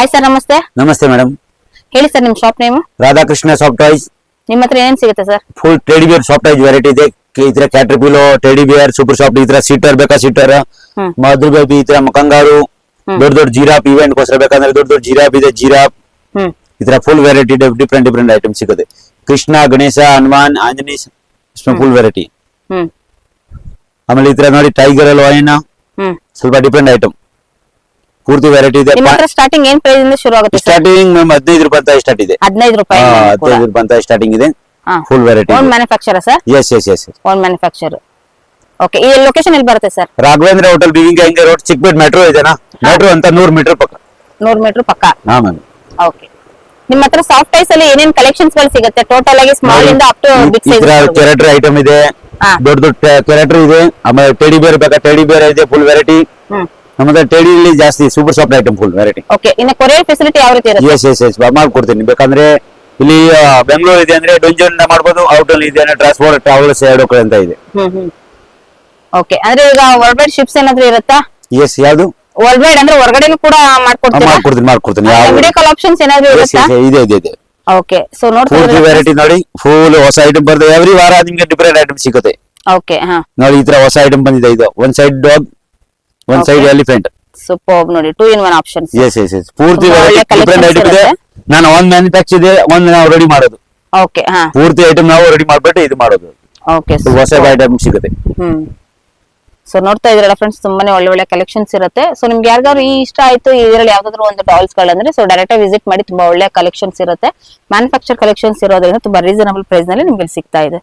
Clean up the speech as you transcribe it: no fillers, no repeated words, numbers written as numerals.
Hi sir, ನಮಸ್ತೆ. ನಮಸ್ತೆ madam. ಹೇಳಿ ಸರ್, ನಿಮ್ shop name? Radhakrishna soft toys. ನಿಮ್ಮ ಹತ್ರ ಏನೇನ್ ಸಿಗುತ್ತೆ sir? Full teddy beer soft toys variety ಇದೆ. ಈ ತರ ಕ್ಯಾಟರ್ಪಿಲೋ, ಟೆಡಿ ಬಿಯರ್, ಸೂಪರ್ ಸಾಫ್ಟ್, ಈ ತರ ಸೀಟರ್ ಬೇಕಾ ಸೀಟರ್, ಮಧುರ್ ಬೇಬಿ, ಈ ತರ ಕಂಗಾರು, ದೊಡ್ಡ ದೊಡ್ಡ ಜಿರಾಫ್ ಇವೆಂಟ್ ಗೋಸ್ಕರ ಬೇಕಂದ್ರೆ ದೊಡ್ಡ ದೊಡ್ಡ ಜಿರಾಫ್ ಇದೆ. ಜಿರಾಫ್ ಈ ತರ ಫುಲ್ ವೆರೈಟಿ ಡಿಫ್ರೆಂಟ್ ಐಟಮ್ ಸಿಗುತ್ತೆ. Krishna, Ganesha, Hanuman, Anjaneya full variety. ಆಮೇಲೆ ಈ ತರ ನೋಡಿ ಟೈಗರ್ ಲಯನ್, ಸ್ವಲ್ಪ ಡಿಫ್ರೆಂಟ್ ಐಟಮ್ ಪೂರ್ತಿ ವೆರೈಟಿ ಇದೆ. ನಿಮ್ಮ ಹತ್ರ ಸ್ಟಾರ್ಟಿಂಗ್ ಏನ್ ಪ್ರೈಸ್ ಇಂದ ಶುರು ಆಗುತ್ತೆ? ಸ್ಟಾರ್ಟಿಂಗ್ ಮ್ಯಾಮ್ 15 ರೂಪಾಯಿ ಸ್ಟಾರ್ಟ್ ಇದೆ. 15 ರೂಪಾಯಿ 15 ರೂಪಾಯಿ ಸ್ಟಾರ್ಟಿಂಗ್ ಇದೆ. Full variety. Own manufacture sir? Yes. Own manufacture. Okay, ಈ ಲೊಕೇಶನ್ ಎಲ್ಲಿ ಬರುತ್ತೆ ಸರ್? ರಾಘವೇಂದ್ರ ಹೋಟೆಲ್, ಬಿವಿಂಗ್ ರೋಡ್, ಚಿಕ್ಕಪೇಟ್ ಮೆಟ್ರೋ ಇದೆನಾ? ಮೆಟ್ರೋ ಅಂತ 100 ಮೀಟರ್ ಪಕ್ಕ. 100 ಮೀಟರ್ ಪಕ್ಕ. ಹಾ ಮ್ಯಾಮ್. ಓಕೆ. ನಿಮ್ಮ ಹತ್ರ ಸಾಫ್ಟ್ ಟಾಯ್ಸ್ ಅಲ್ಲಿ ಏನೇನ್ ಕಲೆಕ್ಷನ್ಸ್ ಗಳು ಸಿಗುತ್ತೆ? ಟೋಟಲ್ ಆಗಿ ಸ್ಮಾಲ್ ಇಂದ up to big size. Character item ಇದೆ, ದೊಡ್ಡ ದೊಡ್ಡ ಕ್ಯಾರೆಕ್ಟರ್ ಇದೆ. ಆಮೇಲೆ ಟೆಡಿ ಬೇರ್ ಬೇಕಾ? ಟೆಡಿ ಬೇರ್ ಇದೆ ಫುಲ್ ವೆರೈಟಿ. ನಮ್ಮದು ಟೆಡಿ ಇಲ್ಲಿ ಜಾಸ್ತಿ super soft item full variety. Okay, ಇನ್ನು ಕೊರಿಯರ್ ಫೆಸಿಲಿಟಿ ಯಾವ ರೀತಿ ಇರುತ್ತೆ? ಎಸ್ ಮಾಡ್ಕೊಡ್ತೀನಿ. ಬೇಕಂದ್ರೆ ಇಲ್ಲಿ ಬೆಂಗಳೂರು ಇದೆ ಅಂದ್ರೆ ಡೊಂಜನ್ ಮಾಡ್ಬೋದು, ಔಟ್ ಅಲ್ಲಿ ಇದೆ ಅಂದ್ರೆ ಟ್ರಾನ್ಸ್ಪೋರ್ಟ್ ಟ್ರಾವೆಲ್ಸ್ 2 ಕಡೆ ಅಂತ ಇದೆ. ಓಕೆ, ಅಂದ್ರೆ ಈಗ ವರ್ಲ್ಡ್ ವೈಡ್ ಶಿಪ್ಸ್ ಏನಾದ್ರೂ ಇರುತ್ತಾ? ಎಸ್. ಯಾವುದು ವರ್ಲ್ಡ್ ವೈಡ್ ಅಂದ್ರೆ ಹೊರಗಡೆನೂ ಕೂಡ ಮಾಡ್ಕೊಡ್ತೀನಿ. ವಿಡಿಯೋ ಕಾಲ್ ಆಪ್ಷನ್ಸ್ ಏನಾದ್ರೂ ಇರುತ್ತಾ? ಇದೆ. ಓಕೆ, ಸೊ ನೋಡ್ತಾ ವೆರೈಟಿ ನೋಡಿ, ಫುಲ್ ಹೊಸ ಐಟಮ್ ಬರ್ತದೆ. ಎವ್ರಿ ವಾರ ನಿಮ್ಗೆ ಡಿಫರೆಂಟ್ ಐಟಮ್ ಸಿಗುತ್ತೆ. ಓಕೆ, ನೋಡಿ ಈ ತರ ಹೊಸ ಐಟಮ್ ಬಂದಿದೆ. ಇದು one side dog, one side elephant. Super ನೋಡಿ, 2 in 1 ಆಪ್ಷನ್ಸ್. ಎಸ್. ಪೂರ್ತಿ ಡಿಫರೆಂಟ್ ಐಟಮ್ ಇದೆ. ನಾನು ಒಂದ್ ಮ್ಯಾನುಫ್ಯಾಕ್ಚರ್ ಇದೆ, ಒಂದ್ ನಾವು ರೆಡಿ ಮಾಡೋದು. ಓಕೆ, ಪೂರ್ತಿ ಐಟಮ್ ನಾವು ರೆಡಿ ಮಾಡ್ಬಿಟ್ಟು ಇದು ಮಾಡೋದು. ಓಕೆ, ಹೊಸ ಐಟಮ್ ಸಿಗುತ್ತೆ. ಸೊ ನೋಡ್ತಾ ಇದ್ರಲ್ಲ ಫ್ರೆಂಡ್ಸ್, ತುಂಬಾನೇ ಒಳ್ಳೆ ಕಲೆಕ್ಷನ್ಸ್ ಇರುತ್ತೆ. ಸೊ ನಿಮ್ಗೆ ಯಾರಿಗಾದ್ರು ಈ ಇಷ್ಟ ಆಯ್ತು ಇದರಲ್ಲಿ ಯಾವ್ದಾದ್ರು ಒಂದು ಟಾಯ್ಸ್ ಗಳಂದ್ರೆ ಸೊ ಡೈರೆಕ್ಟ್ ಆಗಿ ವಿಸಿಟ್ ಮಾಡಿ. ತುಂಬಾ ಒಳ್ಳೆ ಕಲೆಕ್ಷನ್ಸ್ ಇರುತ್ತೆ. ಮ್ಯಾನುಫ್ಯಾಕ್ಚರ್ ಕಲೆಕ್ಷನ್ಸ್ ಇರೋದ್ರಿಂದ ತುಂಬಾ ರೀಸನಬಲ್ ಪ್ರೈಸ್ ನಲ್ಲಿ ನಿಮ್ಗೆ ಸಿಗ್ತಾ ಇದೆ.